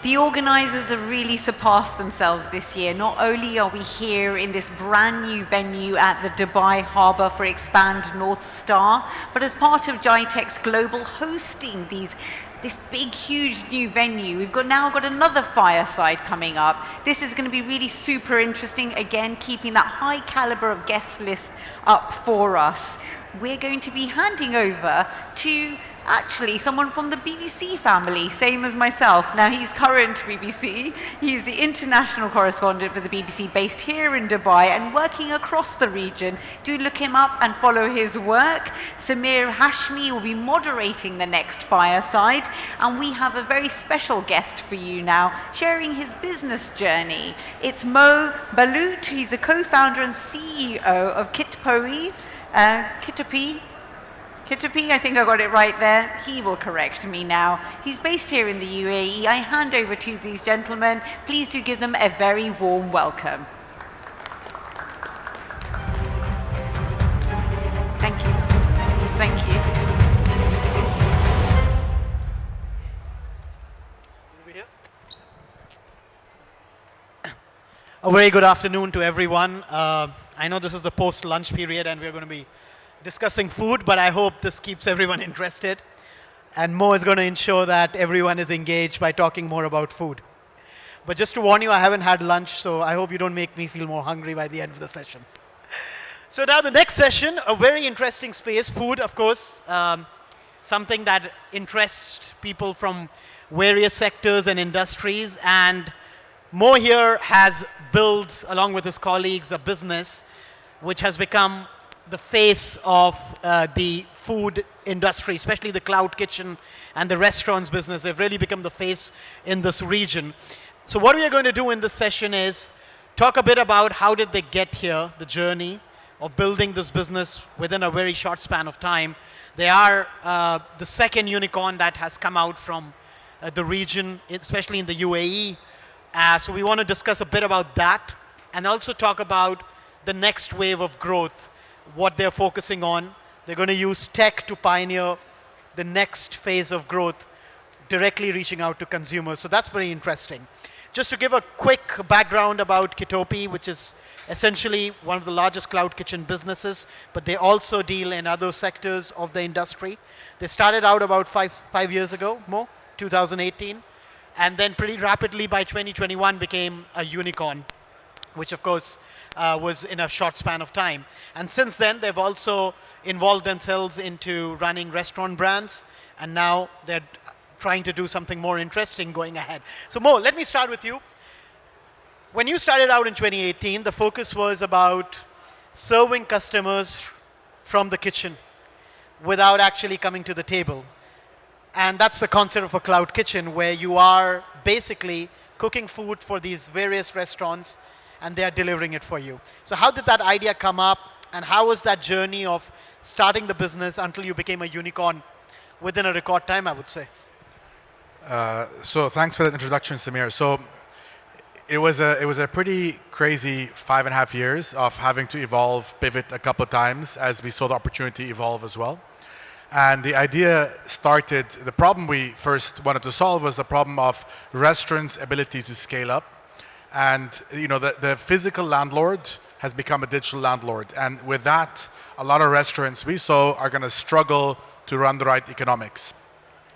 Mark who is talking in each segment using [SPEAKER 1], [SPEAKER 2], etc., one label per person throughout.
[SPEAKER 1] The organisers have really surpassed themselves this year. Not only are we here in this brand new venue at the Dubai Harbour for Expand North Star, but as part of GITEX Global hosting this big, huge new venue, we've now got another fireside coming up. This is going to be really super interesting, again, keeping that high caliber of guest list up for us. We're going to be handing over to actually someone from the BBC family, same as myself. Now, he's current BBC. He's the international correspondent for the BBC based here in Dubai and working across the region. Do look him up and follow his work. Hashmi will be moderating the next fireside. And we have a very special guest for you now, sharing his business journey. It's Ballout. He's the co-founder and CEO of Kitopi. Kitopi, I think I got it right there. He will correct me now. He's based here in the UAE. I hand over to these gentlemen. Please do give them a very warm welcome. Thank you. Thank you.
[SPEAKER 2] A very good afternoon to everyone. I know this is the post-lunch period and we're going to be discussing food, but I hope this keeps everyone interested. And Mo is going to ensure that everyone is engaged by talking more about food. But just to warn you, I haven't had lunch, so I hope you don't make me feel more hungry by the end of the session. So now the next session, a very interesting space, food, of course, something that interests people from various sectors and industries. And Mo here has built, along with his colleagues, a business which has become the face of the food industry, especially the cloud kitchen and the restaurants business. They've really become the face in this region. So what we are going to do in this session is talk a bit about how did they get here, the journey of building this business within a very short span of time. They are the second unicorn that has come out from the region, especially in the UAE. So we want to discuss a bit about that and also talk about the next wave of growth, what they're focusing on. They're going to use tech to pioneer the next phase of growth, directly reaching out to consumers. So that's very interesting. Just to give a quick background about Kitopi, which is essentially one of the largest cloud kitchen businesses, but they also deal in other sectors of the industry. They started out about five years ago, Mo, 2018, and then pretty rapidly by 2021 became a unicorn, which of course was in a short span of time. And since then, they've also involved themselves into running restaurant brands, and now they're trying to do something more interesting going ahead. So Mo, let me start with you. When you started out in 2018, the focus was about serving customers from the kitchen without actually coming to the table. And that's the concept of a cloud kitchen, where you are basically cooking food for these various restaurants and they are delivering it for you. So how did that idea come up, and how was that journey of starting the business until you became a unicorn within a record time, I would say?
[SPEAKER 3] So thanks for that introduction, Samir. So it was a pretty crazy 5.5 years of having to evolve, pivot a couple of times as we saw the opportunity evolve as well. And the idea started, the problem we first wanted to solve was the problem of restaurants' ability to scale up. And the physical landlord has become a digital landlord. And with that, a lot of restaurants we saw are going to struggle to run the right economics.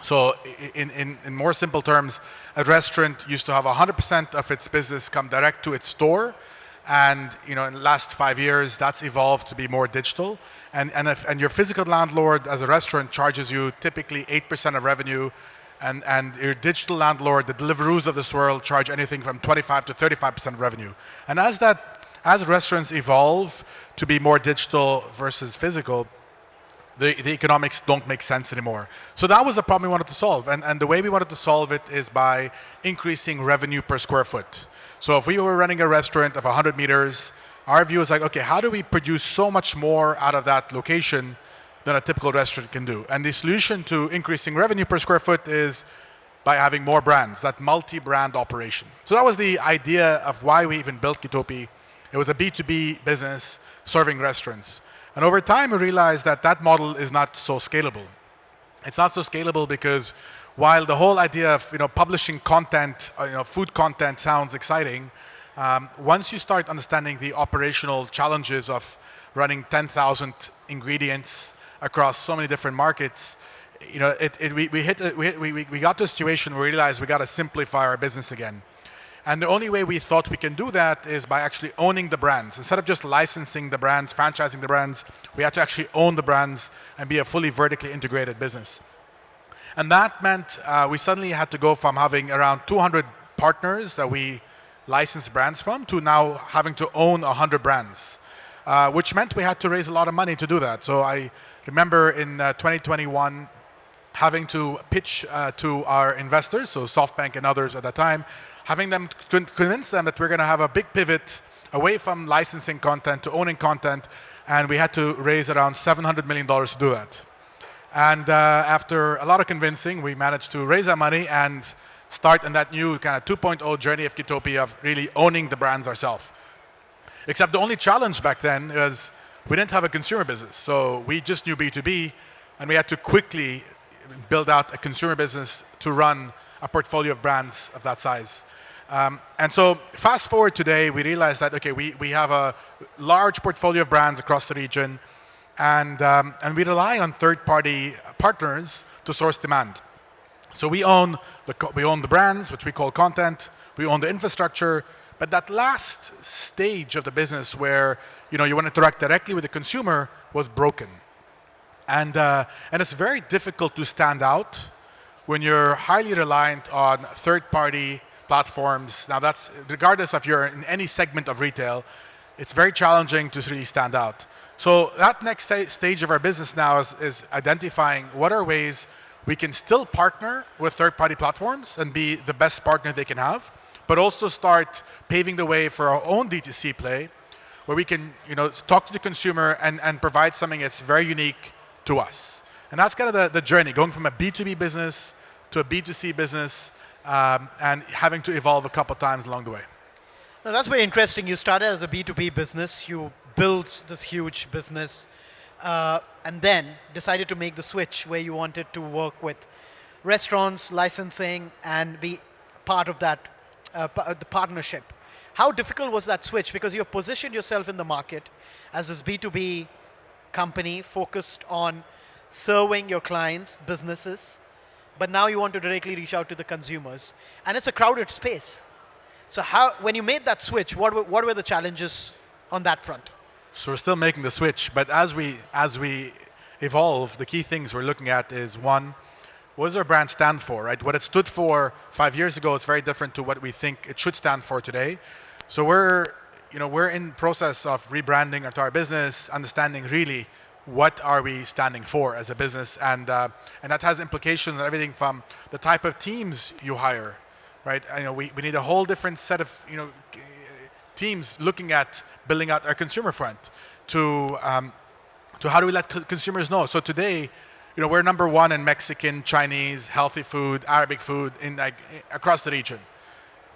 [SPEAKER 3] So in more simple terms, a restaurant used to have 100% of its business come direct to its store. And in the last 5 years, that's evolved to be more digital. And your physical landlord as a restaurant charges you typically 8% of revenue. And your digital landlord, the Deliveroo's of this world, charge anything from 25 to 35% of revenue. And as restaurants evolve to be more digital versus physical, the economics don't make sense anymore. So that was the problem we wanted to solve. And the way we wanted to solve it is by increasing revenue per square foot. So if we were running a restaurant of 100 meters, our view is like, okay, how do we produce so much more out of that location than a typical restaurant can do? And the solution to increasing revenue per square foot is by having more brands, that multi-brand operation. So that was the idea of why we even built Kitopi. It was a B2B business serving restaurants. And over time, we realized that that model is not so scalable. It's not so scalable because while the whole idea of publishing content, food content sounds exciting, once you start understanding the operational challenges of running 10,000 ingredients across so many different markets, we got to a situation where we realized we got to simplify our business again. And the only way we thought we can do that is by actually owning the brands. Instead of just licensing the brands, franchising the brands, we had to actually own the brands and be a fully vertically integrated business. And that meant we suddenly had to go from having around 200 partners that we licensed brands from to now having to own 100 brands, which meant we had to raise a lot of money to do that. So I remember in 2021 having to pitch to our investors, so SoftBank and others at that time, having them convince them that we're going to have a big pivot away from licensing content to owning content, and we had to raise around $700 million to do that. And after a lot of convincing, we managed to raise our money and start in that new kind of 2.0 journey of Kitopi of really owning the brands ourselves. Except the only challenge back then was we didn't have a consumer business. So we just knew B2B, and we had to quickly build out a consumer business to run a portfolio of brands of that size. And so fast forward today, we realized that, okay, we have a large portfolio of brands across the region, and we rely on third-party partners to source demand. So we own the brands, which we call content. We own the infrastructure. But that last stage of the business where you want to interact directly with the consumer was broken. And it's very difficult to stand out when you're highly reliant on third-party platforms. Now that's, regardless if you're in any segment of retail, it's very challenging to really stand out. So that next stage of our business now is identifying what are ways we can still partner with third-party platforms and be the best partner they can have, but also start paving the way for our own D2C play, where we can talk to the consumer and provide something that's very unique to us. And that's kind of the journey, going from a B2B business to a B2C business, and having to evolve a couple times along the way.
[SPEAKER 2] Now that's very interesting. You started as a B2B business, you built this huge business, and then decided to make the switch where you wanted to work with restaurants, licensing, and be part of that, the partnership. How difficult was that switch? Because you've positioned yourself in the market as this B2B company focused on serving your clients, businesses, but now you want to directly reach out to the consumers. And it's a crowded space. So when you made that switch, what were the challenges on that front?
[SPEAKER 3] So we're still making the switch, but as we evolve, the key things we're looking at is, one, what does our brand stand for, right? What it stood for 5 years ago is very different to what we think it should stand for today. So we're in process of rebranding our business, understanding really what are we standing for as a business, and that has implications on everything from the type of teams you hire, right? We need a whole different set of teams looking at building out our consumer front to how do we let consumers know. So today, we're number one in Mexican, Chinese, healthy food, Arabic food across the region.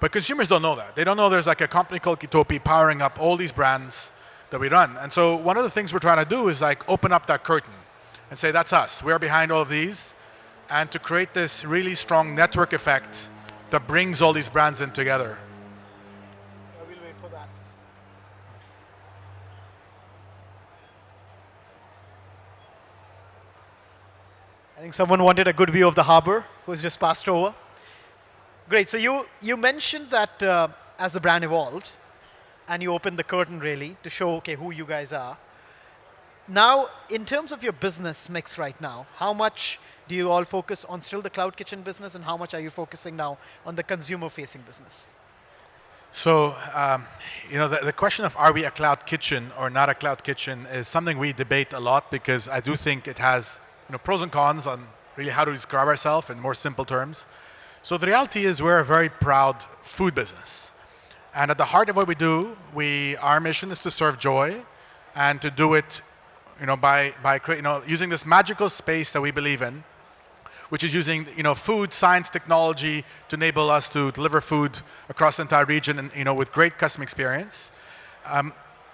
[SPEAKER 3] But consumers don't know that. They don't know there's a company called Kitopi powering up all these brands that we run. And so one of the things we're trying to do is open up that curtain and say, that's us. We're behind all of these. And to create this really strong network effect that brings all these brands in together.
[SPEAKER 2] I will wait for that. I think someone wanted a good view of the harbor, who's just passed over. Great. So you mentioned that as the brand evolved, and you opened the curtain really to show, okay, who you guys are. Now, in terms of your business mix right now, how much do you all focus on still the cloud kitchen business, and how much are you focusing now on the consumer-facing business?
[SPEAKER 3] So, the question of are we a cloud kitchen or not a cloud kitchen is something we debate a lot, because I do think it has pros and cons on really how to describe ourselves in more simple terms. So the reality is we're a very proud food business. And at the heart of what we do, our mission is to serve joy, and to do it by using this magical space that we believe in, which is using food, science, technology to enable us to deliver food across the entire region and with great customer experience.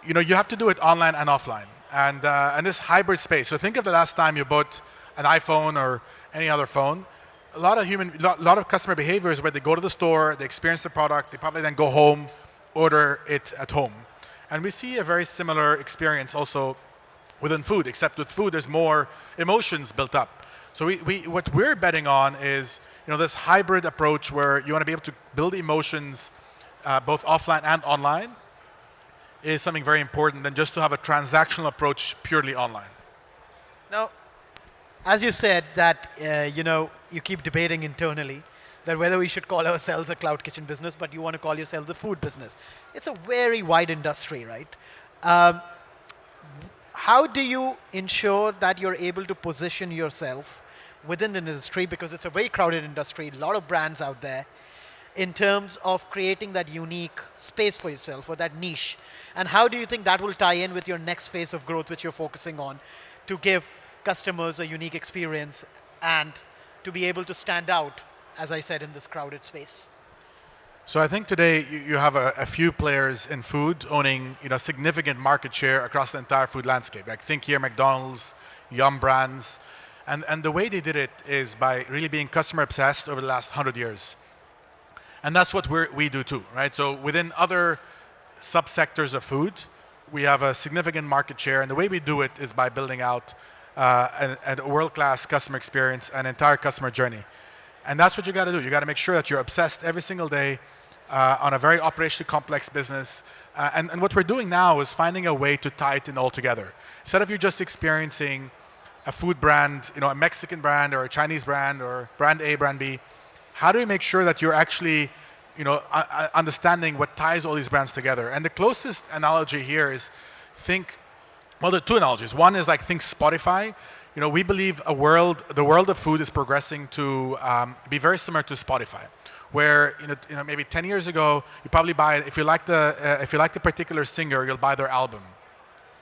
[SPEAKER 3] You have to do it online and offline, and this hybrid space. So think of the last time you bought an iPhone or any other phone. lot of customer behaviors where they go to the store, they experience the product, they probably then go home, order it at home. And we see a very similar experience also within food, except with food there's more emotions built up. So what we're betting on is this hybrid approach where you want to be able to build emotions both offline and online is something very important than just to have a transactional approach purely online.
[SPEAKER 2] Now, as you said that you keep debating internally that whether we should call ourselves a cloud kitchen business, but you want to call yourself the food business. It's a very wide industry, right? How do you ensure that you're able to position yourself within the industry, because it's a very crowded industry, a lot of brands out there, in terms of creating that unique space for yourself or that niche? And how do you think that will tie in with your next phase of growth, which you're focusing on, to give customers a unique experience and to be able to stand out, as I said, in this crowded space?
[SPEAKER 3] So I think today you have a few players in food owning significant market share across the entire food landscape. Like think here McDonald's, Yum Brands, and the way they did it is by really being customer obsessed over the last 100 years. And that's what we do too, right? So within other subsectors of food, we have a significant market share, and the way we do it is by building out a world-class customer experience, an entire customer journey. And that's what you got to do. You got to make sure that you're obsessed every single day on a very operationally complex business. And what we're doing now is finding a way to tie it in all together. Instead of you just experiencing a food brand, a Mexican brand or a Chinese brand or brand A, brand B, how do we make sure that you're actually understanding what ties all these brands together? And the closest analogy here is there are two analogies. One is think Spotify. We believe the world of food is progressing to be very similar to Spotify, where maybe 10 years ago you probably buy it if you like the particular singer, you'll buy their album.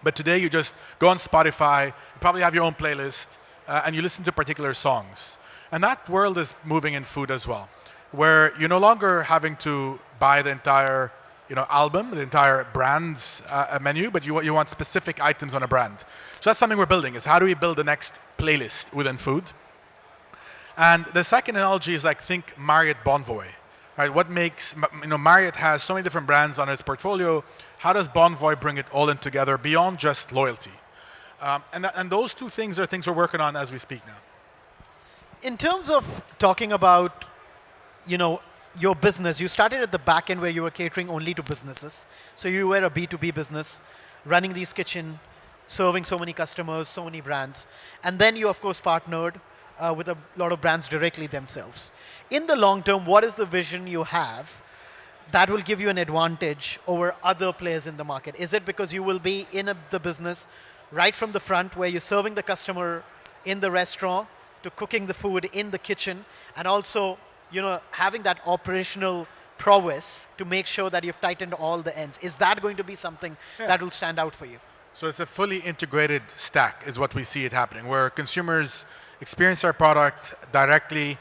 [SPEAKER 3] But today you just go on Spotify, you probably have your own playlist, and you listen to particular songs. And that world is moving in food as well, where you're no longer having to buy the entire album, the entire brand's menu, but you want specific items on a brand. So that's something we're building, is how do we build the next playlist within food? And the second analogy is think Marriott Bonvoy. Right? What makes, Marriott has so many different brands on its portfolio. How does Bonvoy bring it all in together beyond just loyalty? And those two things are things we're working on as we speak now.
[SPEAKER 2] In terms of talking about, your business, you started at the back end where you were catering only to businesses. So you were a B2B business, running these kitchen, serving so many customers, so many brands. And then you, of course, partnered with a lot of brands directly themselves. In the long term, what is the vision you have that will give you an advantage over other players in the market? Is it because you will be in the business right from the front where you're serving the customer in the restaurant to cooking the food in the kitchen, and also having that operational prowess to make sure that you've tightened all the ends? Is that going to be something that will stand out for you?
[SPEAKER 3] So it's a fully integrated stack is what we see it happening, where consumers experience our product directly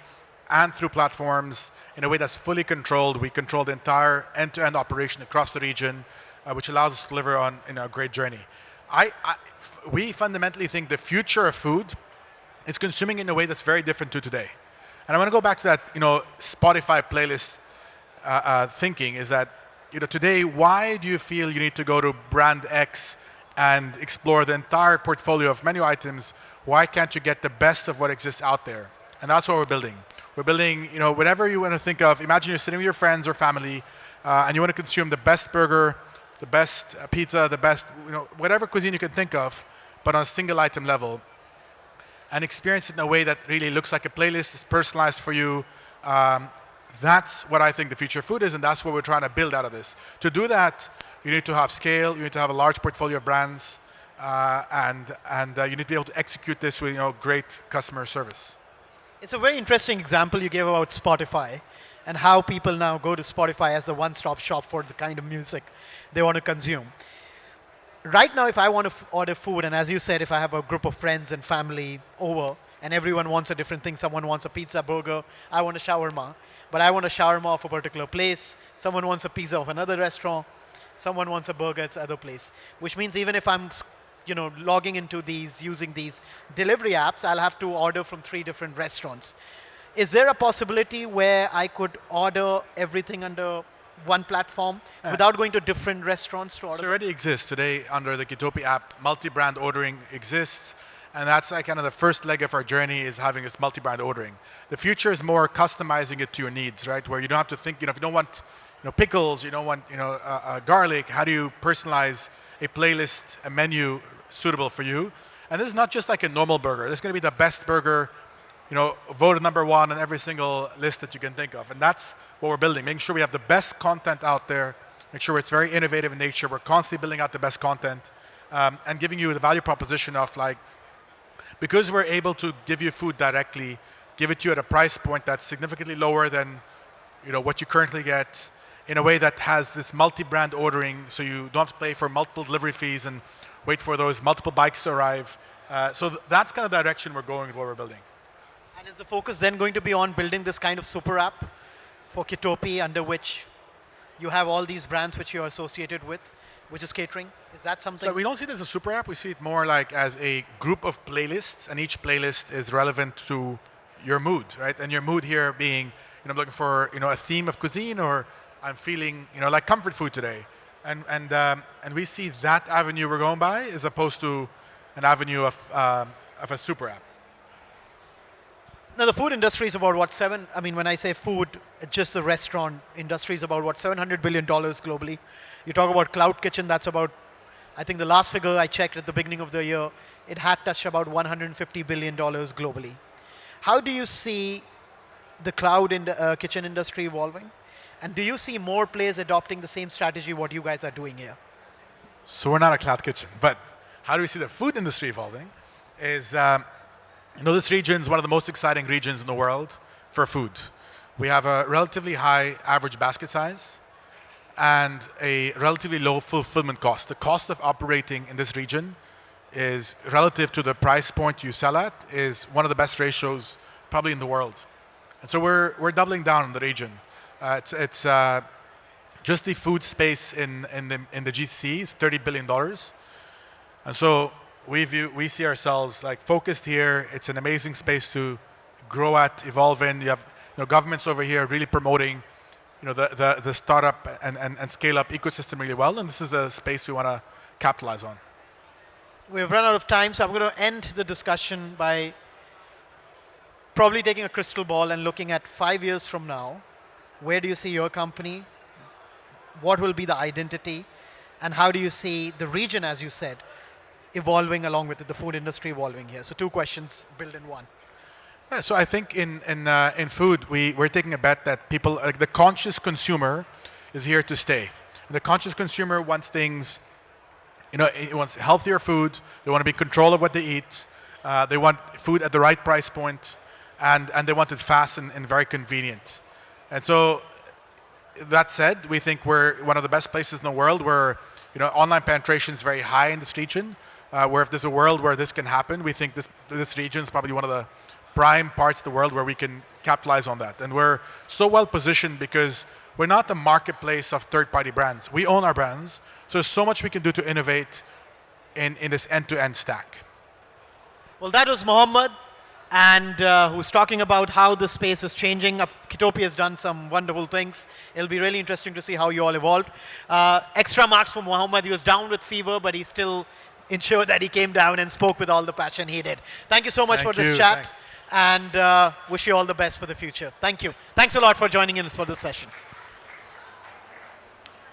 [SPEAKER 3] and through platforms in a way that's fully controlled. We control the entire end-to-end operation across the region, which allows us to deliver on a great journey. We fundamentally think the future of food is consuming in a way that's very different to today. And I want to go back to that, Spotify playlist thinking. Is that today, why do you feel you need to go to brand X and explore the entire portfolio of menu items? Why can't you get the best of what exists out there? And that's what we're building. We're building, whatever you want to think of. Imagine you're sitting with your friends or family, and you want to consume the best burger, the best pizza, the best, whatever cuisine you can think of, but on a single item level, and experience it in a way that really looks like a playlist, is personalized for you. That's what I think the future of food is, and that's what we're trying to build out of this. To do that, you need to have scale, you need to have a large portfolio of brands, and you need to be able to execute this with great customer service.
[SPEAKER 2] It's a very interesting example you gave about Spotify and how people now go to Spotify as the one-stop shop for the kind of music they want to consume. Right now, if I want to order food, and as you said, if I have a group of friends and family over, and everyone wants a different thing, someone wants a pizza, burger, I want a shawarma, but I want a shawarma of a particular place, someone wants a pizza of another restaurant, someone wants a burger at other place, which means even if I'm logging into these, using these delivery apps, I'll have to order from 3 different restaurants. Is there a possibility where I could order everything under one platform without going to different restaurants to order?
[SPEAKER 3] It already exists today under the Kitopi app. Multi-brand ordering exists, and that's like kind of the first leg of our journey is having this multi-brand ordering. The future is more customizing it to your needs, right? Where you don't have to think, if you don't want, pickles, you don't want, garlic. How do you personalize a playlist, a menu suitable for you? And this is not just like a normal burger. This is going to be the best burger, voted number one on every single list that you can think of. And that's what we're building, making sure we have the best content out there, make sure it's very innovative in nature. We're constantly building out the best content and giving you the value proposition of because we're able to give you food directly, give it to you at a price point that's significantly lower than what you currently get, in a way that has this multi-brand ordering, so you don't have to pay for multiple delivery fees and wait for those multiple bikes to arrive. That's kind of the direction we're going with what we're building.
[SPEAKER 2] And is the focus then going to be on building this kind of super app for Kitopi, under which you have all these brands which you're associated with, which is catering? Is that something?
[SPEAKER 3] So we don't see it as a super app. We see it more like as a group of playlists, and each playlist is relevant to your mood, right? And your mood here being, I'm looking for, a theme of cuisine, or I'm feeling, like comfort food today. And we see that avenue we're going by as opposed to an avenue of a super app.
[SPEAKER 2] Now, the food industry is about when I say food, just the restaurant industry is about $700 billion globally. You talk about cloud kitchen, that's about, I think the last figure I checked at the beginning of the year, it had touched about $150 billion globally. How do you see the cloud kitchen industry evolving? And do you see more players adopting the same strategy what you guys are doing here?
[SPEAKER 3] So we're not a cloud kitchen, but how do we see the food industry evolving is, this region is one of the most exciting regions in the world for food. We have a relatively high average basket size and a relatively low fulfillment cost. The cost of operating in this region is relative to the price point you sell at is one of the best ratios probably in the world. And so we're doubling down on the region. It's just the food space in the GCC is $30 billion. And so we see ourselves focused here. It's an amazing space to grow at, evolve in. You have governments over here really promoting the startup and scale up ecosystem really well, and this is a space we want to capitalize on.
[SPEAKER 2] We've run out of time, so I'm going to end the discussion by probably taking a crystal ball and looking at 5 years from now. Where do you see your company? What will be the identity? And how do you see the region, as you said, evolving along with it, the food industry evolving here? So 2 questions built in one.
[SPEAKER 3] Yeah, so I think in food, we're taking a bet that people, the conscious consumer is here to stay. And the conscious consumer wants things, it wants healthier food. They want to be in control of what they eat. They want food at the right price point, and they want it fast and very convenient. And so that said, we think we're one of the best places in the world where online penetration is very high in this region, where if there's a world where this can happen, we think this region is probably one of the prime parts of the world where we can capitalize on that. And we're so well positioned because we're not the marketplace of third-party brands. We own our brands, so there's so much we can do to innovate in this end-to-end stack.
[SPEAKER 2] Well, that was Mohamad, and who's talking about how the space is changing. Kitopi has done some wonderful things. It'll be really interesting to see how you all evolved. Extra marks for Mohamad. He was down with fever, but he still ensured that he came down and spoke with all the passion he did. Thank you so much for this chat.
[SPEAKER 3] Thanks.
[SPEAKER 2] And wish you all the best for the future. Thank you. Thanks a lot for joining in for this session.